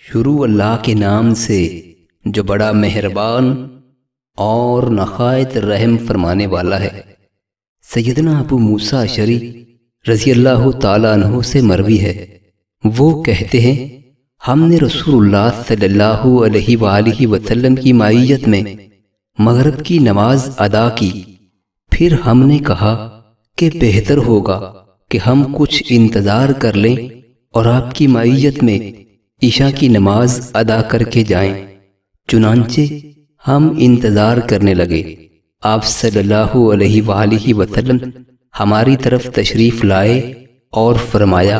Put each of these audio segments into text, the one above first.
شروع اللہ کے نام سے جو بڑا مہربان اور نہایت رحم فرمانے والا ہے۔ سیدنا ابو موسیٰ اشعری رضی اللہ تعالیٰ عنہ سے مروی ہے، وہ کہتے ہیں ہم نے رسول اللہ صلی اللہ علیہ وآلہ وسلم کی معیت میں مغرب کی نماز ادا کی، پھر ہم نے کہا کہ بہتر ہوگا کہ ہم کچھ انتظار کر لیں اور آپ کی معیت میں عشاء کی نماز ادا کر کے جائیں۔ چنانچہ ہم انتظار کرنے لگے۔ آپ صلی اللہ علیہ وآلہ وسلم ہماری طرف تشریف لائے اور فرمایا،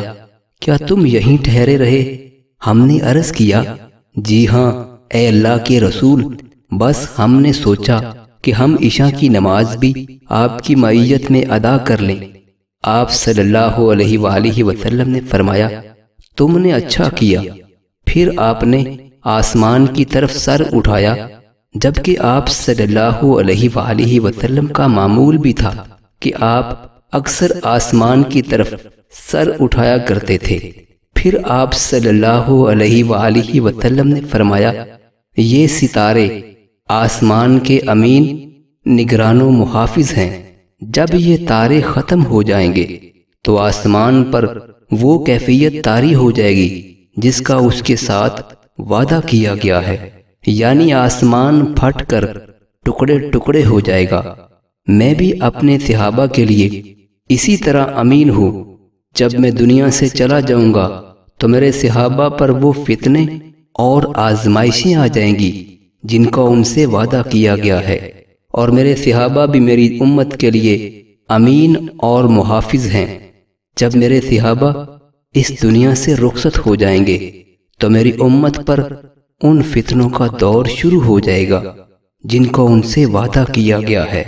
کیا تم یہیں ٹھہرے رہے؟ ہم نے عرض کیا، جی ہاں اے اللہ کے رسول، بس ہم نے سوچا کہ ہم عشاء کی نماز بھی آپ کی معیت میں ادا کر لیں۔ آپ صلی اللہ علیہ وآلہ وسلم نے فرمایا، تم نے اچھا کیا۔ پھر آپ نے آسمان کی طرف سر اٹھایا، جبکہ آپ صلی اللہ علیہ وآلہ وسلم کا معمول بھی تھا کہ آپ اکثر آسمان کی طرف سر اٹھایا کرتے تھے۔ پھر آپ صلی اللہ علیہ وآلہ وسلم نے فرمایا، یہ ستارے آسمان کے امین نگران و محافظ ہیں، جب یہ تارے ختم ہو جائیں گے تو آسمان پر وہ کیفیت طاری ہو جائے گی جس کا اس کے ساتھ وعدہ کیا گیا ہے، یعنی آسمان پھٹ کر ٹکڑے ٹکڑے ہو جائے گا۔ میں بھی اپنے صحابہ کے لیے اسی طرح امین ہوں۔ جب میں دنیا سے چلا جاؤں گا تو میرے صحابہ پر وہ فتنے اور آزمائشیں آ جائیں گی جن کا ان سے وعدہ کیا گیا ہے، اور میرے صحابہ بھی میری امت کے لیے امین اور محافظ ہیں۔ جب میرے صحابہ اس دنیا سے رخصت ہو جائیں گے تو میری امت پر ان فتنوں کا دور شروع ہو جائے گا جن کو ان سے وعدہ کیا گیا ہے۔